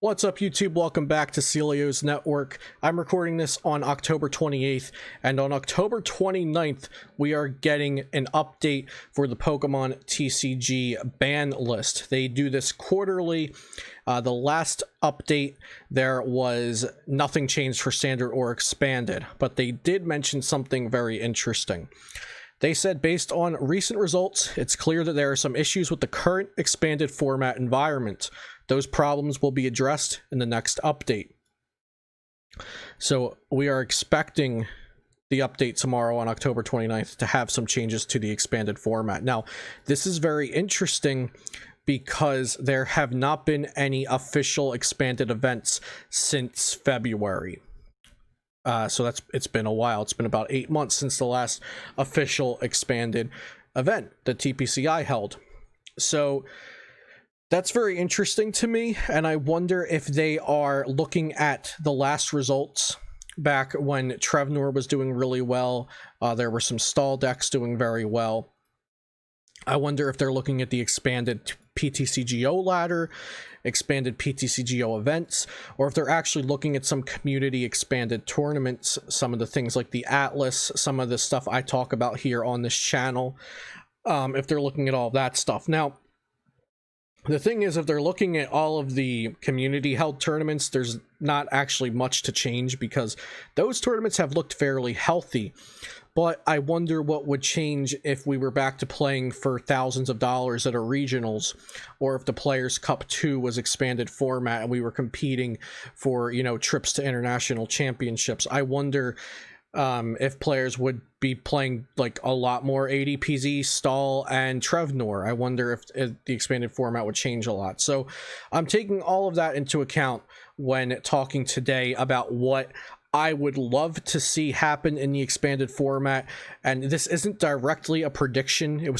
What's up, YouTube? Welcome back to Celio's Network. I'm recording this on October 28th, and on October 29th, we are getting an update for the Pokemon TCG ban list. They do this quarterly. The last update, there was nothing changed for standard or expanded, but they did mention something very interesting. They said, based on recent results, it's clear that there are some issues with the current expanded format environment. Those problems will be addressed in the next update. So we are expecting the update tomorrow on October 29th to have some changes to the expanded format. Now, this is very interesting because there have not been any official expanded events since February. So it's been a while. It's been about 8 months since the last official expanded event that TPCI held. So that's very interesting to me, and I wonder if they are looking at the last results back when Trevnor was doing really well. There were some stall decks doing very well. I wonder if they're looking at the expanded PTCGO ladder, expanded PTCGO events, or if they're actually looking at some community expanded tournaments, some of the things like the Atlas, some of the stuff I talk about here on this channel, if they're looking at all that stuff. Now, the thing is, if they're looking at all of the community held tournaments, there's not actually much to change because those tournaments have looked fairly healthy. But I wonder what would change if we were back to playing for thousands of dollars at a regionals, or if the Players' Cup 2 was expanded format and we were competing for, trips to international championships. I wonder if players would be playing like a lot more ADPZ, Stall, and Trevnor. I wonder if the expanded format would change a lot. So I'm taking all of that into account when talking today about what I would love to see happen in the expanded format. And this isn't directly a prediction. It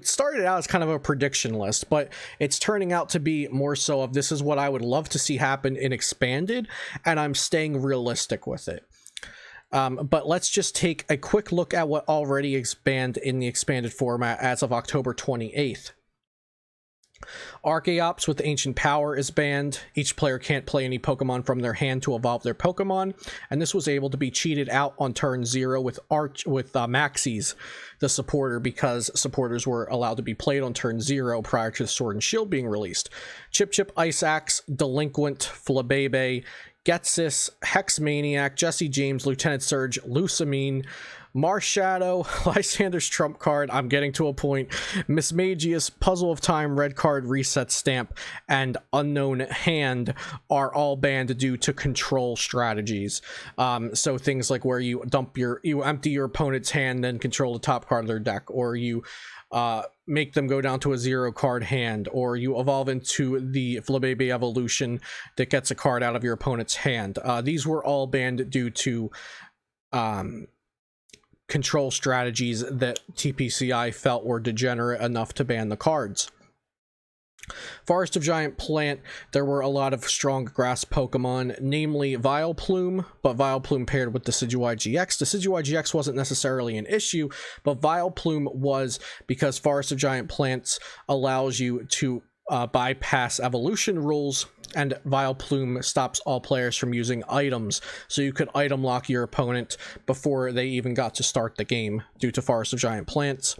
started out as kind of a prediction list, but it's turning out to be more so of this is what I would love to see happen in expanded, and I'm staying realistic with it. But let's just take a quick look at what already expanded in the expanded format as of October 28th. Archaeops with Ancient Power is banned. Each player can't play any Pokemon from their hand to evolve their Pokemon, and this was able to be cheated out on turn 0 with Maxie's, the supporter, because supporters were allowed to be played on turn 0 prior to Sword and Shield being released. Chip, Ice Axe, Delinquent, Flabebe, Getsis, Hex Maniac, Jesse James, Lieutenant Surge, Lusamine, Marshadow, Lysander's Trump Card, I'm getting to a point, Mismagius, Puzzle of Time, Red Card, Reset Stamp, and Unknown Hand are all banned due to control strategies. So things like where you empty your opponent's hand and control the top card of their deck, or you make them go down to a 0-card hand, or you evolve into the Flabebe evolution that gets a card out of your opponent's hand. These were all banned due to control strategies that TPCI felt were degenerate enough to ban the cards. Forest of Giant Plant, there were a lot of strong grass Pokemon, namely Vileplume, but Vileplume paired with Decidueye GX. Decidueye GX wasn't necessarily an issue, but Vileplume was, because Forest of Giant Plants allows you to bypass evolution rules, and Vileplume stops all players from using items, so you could item lock your opponent before they even got to start the game due to Forest of Giant Plants.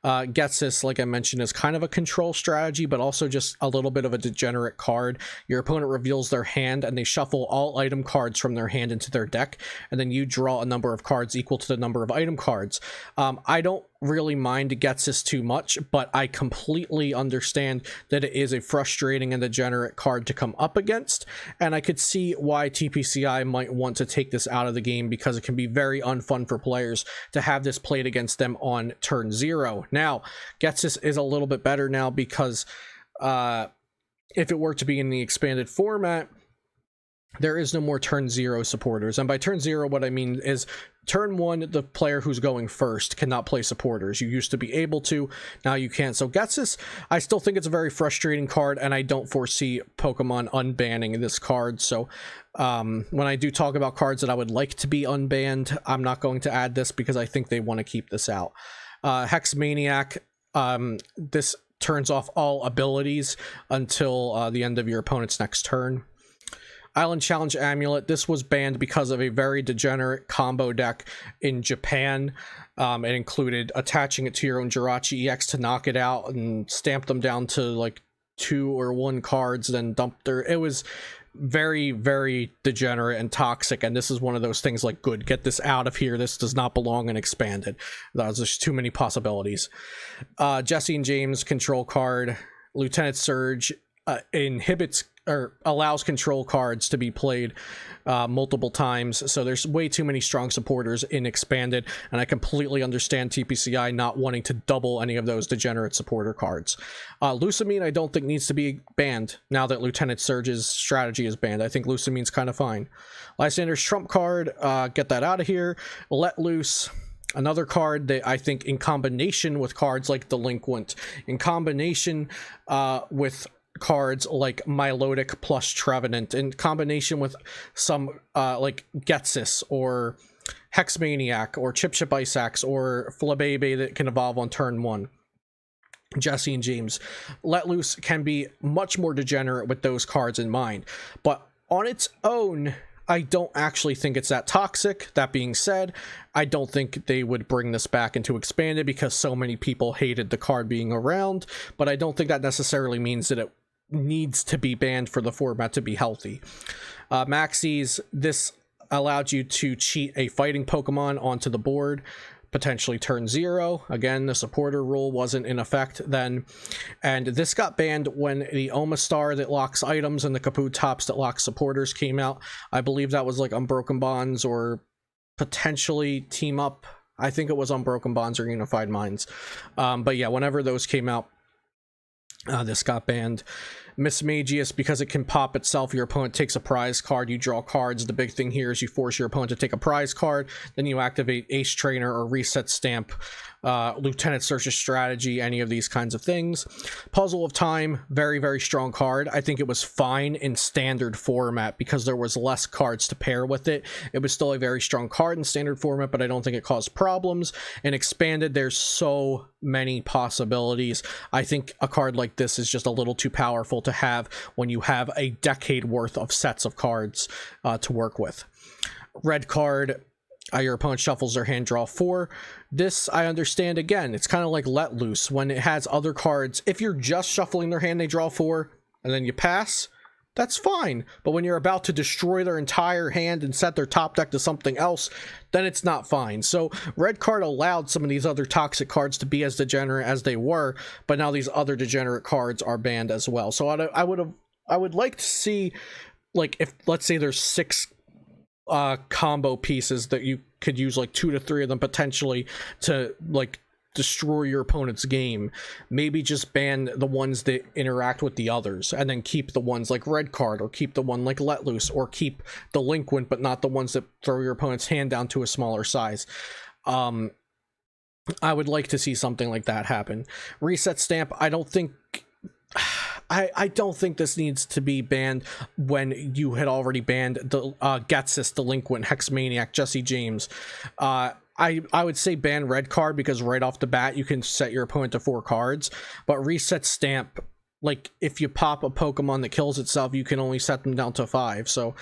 Getsis, like I mentioned, is kind of a control strategy, but also just a little bit of a degenerate card. Your opponent reveals their hand, and they shuffle all item cards from their hand into their deck, and then you draw a number of cards equal to the number of item cards. I don't really mind Getsis too much, but I completely understand that it is a frustrating and degenerate card to come up against, and I could see why TPCI might want to take this out of the game, because it can be very unfun for players to have this played against them on turn 0. Now, Getsis is a little bit better now because if it were to be in the expanded format, there is no more turn 0 supporters. And by turn 0, what I mean is turn 1, the player who's going first cannot play supporters. You used to be able to, now you can't. So Getsis, I still think it's a very frustrating card, and I don't foresee Pokemon unbanning this card. So when I do talk about cards that I would like to be unbanned, I'm not going to add this because I think they want to keep this out. Hex Maniac, this turns off all abilities until the end of your opponent's next turn. Island Challenge Amulet. This was banned because of a very degenerate combo deck in Japan. It included attaching it to your own Jirachi EX to knock it out and stamp them down to like 2 or 1 cards, then dump their... It was very, very degenerate and toxic, and this is one of those things like, good, get this out of here. This does not belong in Expanded. There's just too many possibilities. Jesse and James control card. Lieutenant Surge inhibits or allows control cards to be played multiple times, so there's way too many strong supporters in Expanded, and I completely understand TPCI not wanting to double any of those degenerate supporter cards. Lusamine I don't think needs to be banned now that Lieutenant Surge's strategy is banned. I think Lusamine's kind of fine. Lysander's trump card, get that out of here. Let Loose, another card that I think in combination with cards like Delinquent, in combination with cards like Milotic plus Trevenant, in combination with some like Getsis or Hexmaniac or Chip Ice Axe or Flabebe that can evolve on turn 1. Jesse and James. Let Loose can be much more degenerate with those cards in mind, but on its own I don't actually think it's that toxic. That being said, I don't think they would bring this back into Expanded because so many people hated the card being around, but I don't think that necessarily means that it needs to be banned for the format to be healthy. Maxis, this allowed you to cheat a fighting Pokemon onto the board, potentially turn 0. Again, the supporter rule wasn't in effect then, and this got banned when the Omastar that locks items and the Kabutops that locks supporters came out. I believe that was like Unbroken Bonds or potentially Team Up. I think it was Unbroken Bonds or Unified Minds. But yeah, whenever those came out, this got banned. Mismagius, because it can pop itself, your opponent takes a prize card, you draw cards. The big thing here is you force your opponent to take a prize card, then you activate Ace Trainer or Reset Stamp, Lieutenant Surge's Strategy, any of these kinds of things. Puzzle of Time, very, very strong card. I think it was fine in standard format because there was less cards to pair with it. It was still a very strong card in standard format, but I don't think it caused problems. In Expanded, there's so many possibilities. I think a card like this is just a little too powerful to have when you have a decade worth of sets of cards to work with. Red card, your opponent shuffles their hand, draw 4. This I understand. Again, it's kind of like Let Loose when it has other cards. If you're just shuffling their hand, they draw 4 and then you pass, that's fine. But when you're about to destroy their entire hand and set their top deck to something else, then it's not fine. So red card allowed some of these other toxic cards to be as degenerate as they were, but now these other degenerate cards are banned as well. So I would like to see, like, if let's say there's 6 combo pieces that you could use like 2 to 3 of them potentially to like destroy your opponent's game, maybe just ban the ones that interact with the others and then keep the ones like red card, or keep the one like Let Loose, or keep Delinquent but not the ones that throw your opponent's hand down to a smaller size. I would like to see something like that happen. Reset Stamp, I don't think this needs to be banned when you had already banned the Getsis, Delinquent, Hexmaniac, Jesse James. I would say ban red card because right off the bat you can set your opponent to 4 cards, but Reset Stamp, like if you pop a Pokemon that kills itself, you can only set them down to 5. So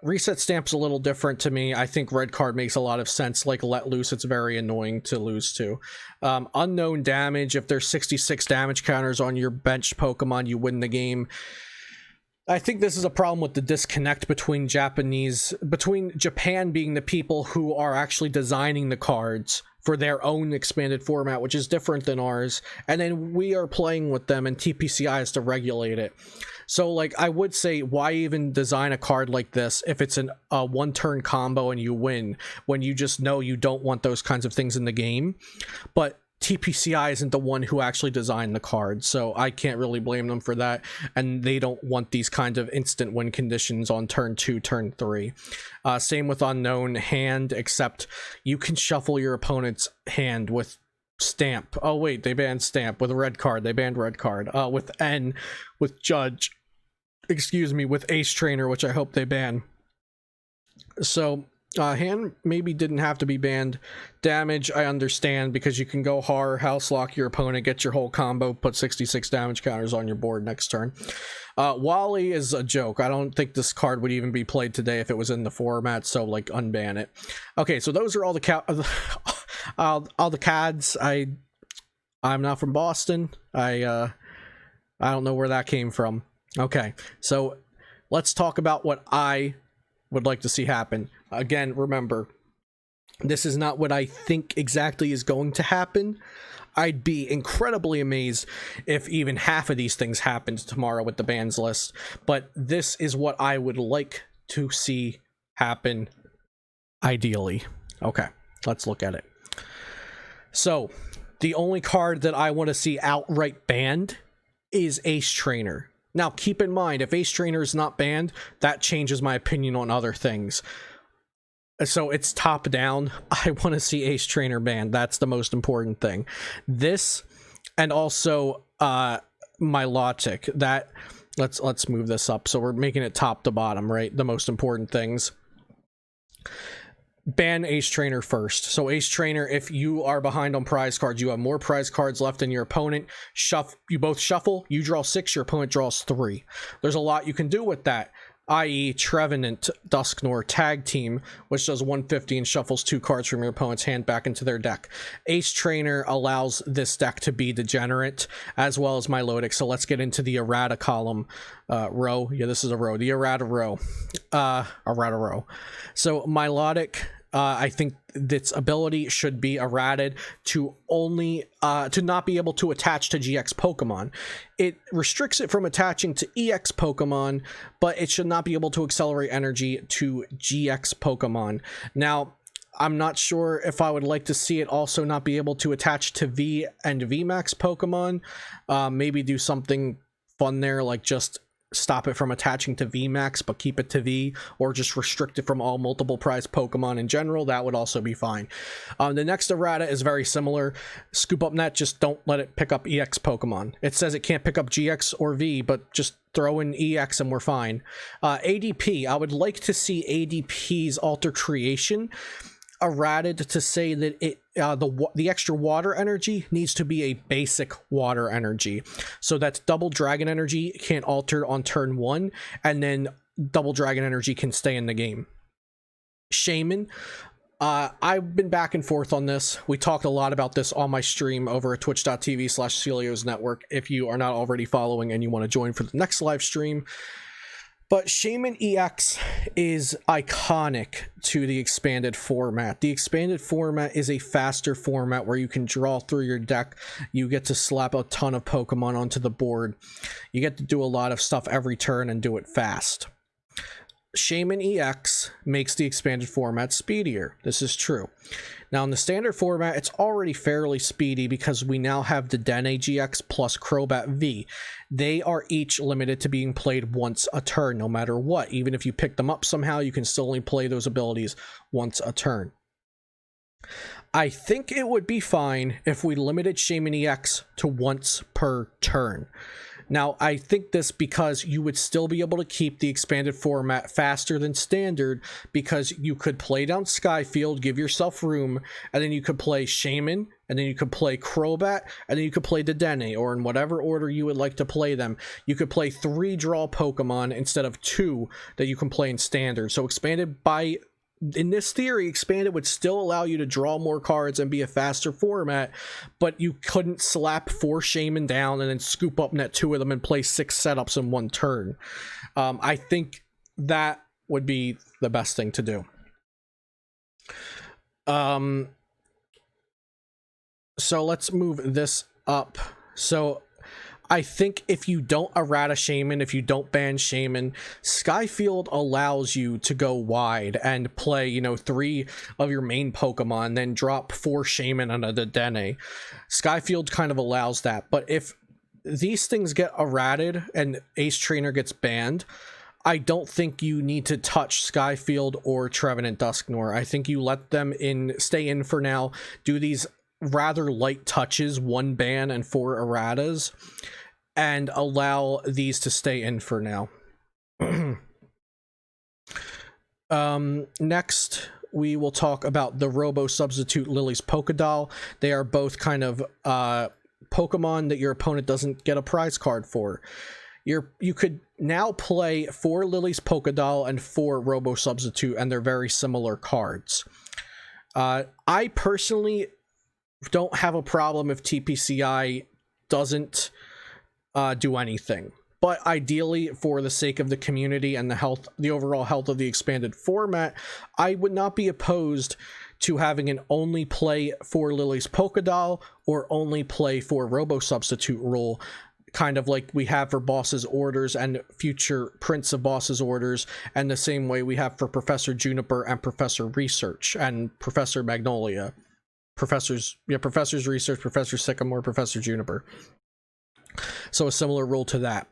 Reset Stamp's a little different to me. I think red card makes a lot of sense. Like Let Loose, it's very annoying to lose to. Unknown Damage, if there's 66 damage counters on your benched Pokemon, you win the game. I think this is a problem with the disconnect between Japan being the people who are actually designing the cards for their own expanded format, which is different than ours, and then we are playing with them and TPCI has to regulate it. So like, I would say, why even design a card like this if it's a one-turn combo and you win, when you just know you don't want those kinds of things in the game? But TPCI isn't the one who actually designed the card, so I can't really blame them for that, and they don't want these kind of instant win conditions on turn 2, turn 3. Same with Unknown Hand, except you can shuffle your opponent's hand with Stamp. Oh wait, they banned Stamp. With a red card, they banned red card. With N, with Judge, excuse me, with Ace Trainer, which I hope they ban. So Hand maybe didn't have to be banned. Damage, I understand, because you can go horror, house lock your opponent, get your whole combo, put 66 damage counters on your board next turn. Wally is a joke. I don't think this card would even be played today if it was in the format, so like unban it. Okay, so those are all the all the CADs. I'm not from Boston. I don't know where that came from. Okay, so let's talk about what I would like to see happen. Again, remember, this is not what I think exactly is going to happen. I'd be incredibly amazed if even half of these things happened tomorrow with the bans list, but this is what I would like to see happen ideally. Okay, let's look at it. So, the only card that I want to see outright banned is Ace Trainer. Now, keep in mind, if Ace Trainer is not banned, that changes my opinion on other things. So it's top down. I want to see Ace Trainer banned. That's the most important thing. This, and also Milotic. That, let's move this up. So we're making it top to bottom, right? The most important things. Ban Ace Trainer first. So Ace Trainer, if you are behind on prize cards, you have more prize cards left than your opponent. You both shuffle, you draw 6, your opponent draws 3. There's a lot you can do with that, i.e. Trevenant Dusknoir Tag Team, which does 150 and shuffles 2 cards from your opponent's hand back into their deck. Ace Trainer allows this deck to be degenerate, as well as Milotic. So let's get into the errata column row. Yeah, this is a row. The errata row. Errata row. So Milotic, I think its ability should be errated to only to not be able to attach to GX Pokemon. It restricts it from attaching to EX Pokemon, but it should not be able to accelerate energy to GX Pokemon. Now, I'm not sure if I would like to see it also not be able to attach to V and VMAX Pokemon. Maybe do something fun there, like just stop it from attaching to VMAX but keep it to V, or just restrict it from all multiple prize Pokemon in general. That would also be fine. The next errata is very similar. Scoop Up Net, just don't let it pick up EX Pokemon. It says it can't pick up GX or V, but just throw in EX and we're fine. ADP, I would like to see ADP's Alter Creation errated to say that it the extra water energy needs to be a basic water energy, so that double dragon energy can't alter on turn 1, and then double dragon energy can stay in the game. Shaman, I've been back and forth on this. We talked a lot about this on my stream over at twitch.tv/Celios Network if you are not already following and you want to join for the next live stream. But Shaman EX is iconic to the expanded format. The expanded format is a faster format where you can draw through your deck. You get to slap a ton of Pokemon onto the board. You get to do a lot of stuff every turn and do it fast. Shaman EX makes the expanded format speedier. This is true. Now, in the standard format, it's already fairly speedy because we now have the Dene GX plus Crobat V. They are each limited to being played once a turn, no matter what. Even if you pick them up somehow, you can still only play those abilities once a turn. I think it would be fine if we limited Shaman EX to once per turn. Now, I think this because you would still be able to keep the expanded format faster than standard, because you could play down Skyfield, give yourself room, and then you could play Shaman, and then you could play Crobat, and then you could play Dedenne, or in whatever order you would like to play them. You could play 3 draw Pokemon instead of 2 that you can play in standard. So expanded by... in this theory, expanded would still allow you to draw more cards and be a faster format, but you couldn't slap 4 Shaman down and then scoop up net 2 of them and play 6 setups in 1 turn. I think that would be the best thing to do. So let's move this up. So I think if you don't errata Shaman, if you don't ban Shaman, Skyfield allows you to go wide and play, you know, 3 of your main Pokemon, then drop 4 Shaman on a Dedenne. Skyfield kind of allows that, but if these things get errated and Ace Trainer gets banned, I don't think you need to touch Skyfield or Trevenant Dusknoir. I think you let them stay in for now, do these rather light touches, 1 ban and 4 erratas, and allow these to stay in for now. Next, we will talk about the Robo Substitute Lily's Pokédoll. They are both kind of Pokemon that your opponent doesn't get a prize card for. You could now play 4 Lily's Pokédoll and 4 Robo Substitute, and they're very similar cards. I personally don't have a problem if TPCI doesn't do anything. But ideally, for the sake of the community and the overall health of the expanded format, I would not be opposed to having an only play for Lily's Pokédoll or only play for Robo Substitute rule, kind of like we have for Boss's Orders and future prints of Boss's Orders, and the same way we have for Professor Juniper and Professor Research and Professor Magnolia. Professor's Research, Professor Sycamore, Professor Juniper. So a similar rule to that.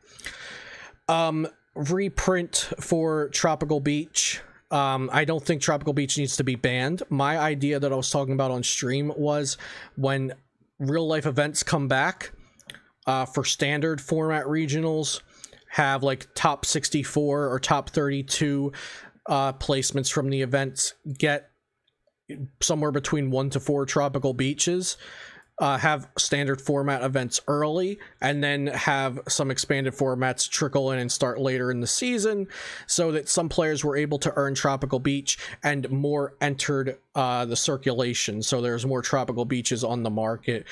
Reprint for Tropical Beach. I don't think Tropical Beach needs to be banned. My idea that I was talking about on stream was when real life events come back, for standard format regionals, have like top 64 or top 32 placements from the events, get somewhere between 1 to 4 tropical beaches, have standard format events early, and then have some expanded formats trickle in and start later in the season, so that some players were able to earn Tropical Beach and more entered the circulation. So there's more tropical beaches on the market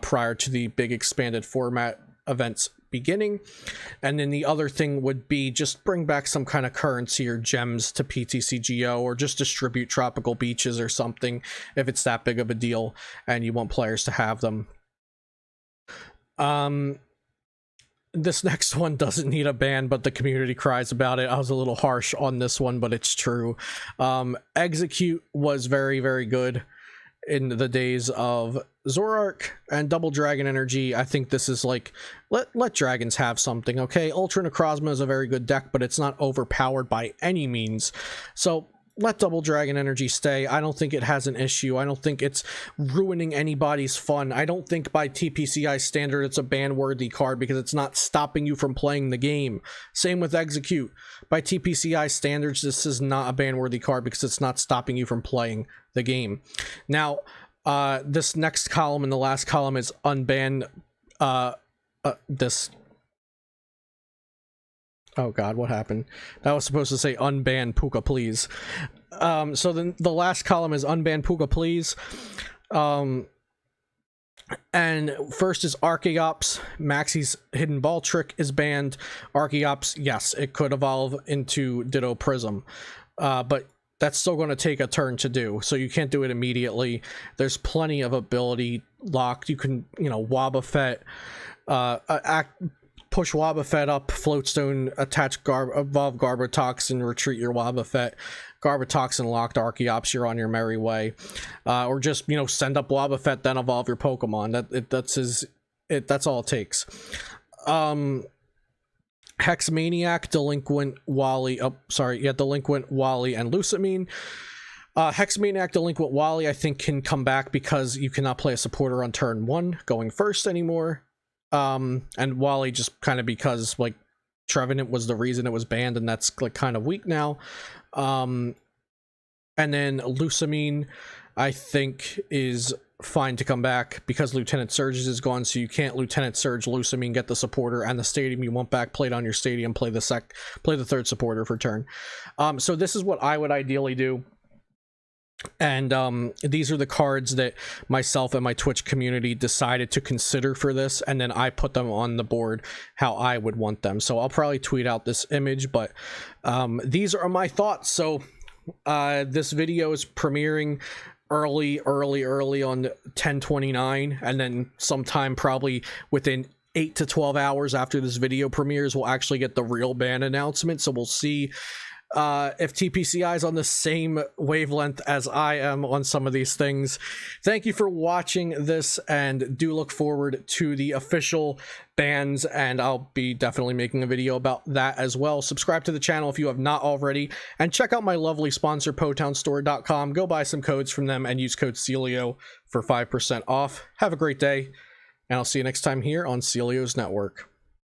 prior to the big expanded format events beginning. And then the other thing would be just bring back some kind of currency or gems to PTCGO, or just distribute tropical beaches or something if it's that big of a deal and you want players to have them. This next one doesn't need a ban, but the community cries about it. I was a little harsh on this one, but it's true. Execute was very, very good in the days of Zoroark and Double Dragon Energy. I think this is like, let dragons have something, okay? Ultra Necrozma is a very good deck, but it's not overpowered by any means. So let Double Dragon Energy stay. I don't think it has an issue. I don't think it's ruining anybody's fun. I don't think by TPCI standard it's a ban-worthy card because it's not stopping you from playing the game. Same with Execute. By TPCI standards, this is not a ban-worthy card because it's not stopping you from playing the game. Now, this next column and the last column is unban this. Oh god, what happened? That was supposed to say unban Puka Please. So then the last column is unban Puka Please. And first is Archeops. Maxie's Hidden Ball Trick is banned. Archeops, yes, it could evolve into Ditto Prism. But that's still going to take a turn to do, so you can't do it immediately. There's plenty of ability locked. You can, Wobbuffet, push Wobbuffet up, Floatstone, attach evolve Garbotoxin, retreat your Wobbuffet, Garbotoxin locked Archeops, you're on your merry way. Or just, send up Wobbuffet, then evolve your Pokemon. That's all it takes. Hexmaniac, Delinquent, Wally, Delinquent, Wally, and Lusamine. Hexmaniac, Delinquent, Wally, I think can come back because you cannot play a supporter on turn 1 going first anymore. And Wally just kind of because, like, Trevenant was the reason it was banned, and that's, like, kind of weak now. And then Lusamine, I think, is fine to come back because Lieutenant Surge's is gone, so you can't Lieutenant Surge Lusamine, get the supporter and the stadium you want back, play it on your stadium, play the third supporter for turn. So this is what I would ideally do. And these are the cards that myself and my Twitch community decided to consider for this, and then I put them on the board how I would want them. So I'll probably tweet out this image, but these are my thoughts. So this video is premiering early on 10/29, and then sometime probably within 8 to 12 hours after this video premieres, we'll actually get the real ban announcement. So we'll see if TPCI is on the same wavelength as I am on some of these things. Thank you for watching this, and do look forward to the official bans, and I'll be definitely making a video about that as well. Subscribe to the channel if you have not already, and check out my lovely sponsor, PotownStore.com. Go buy some codes from them and use code Celio for 5% off. Have a great day, and I'll see you next time here on Celio's Network.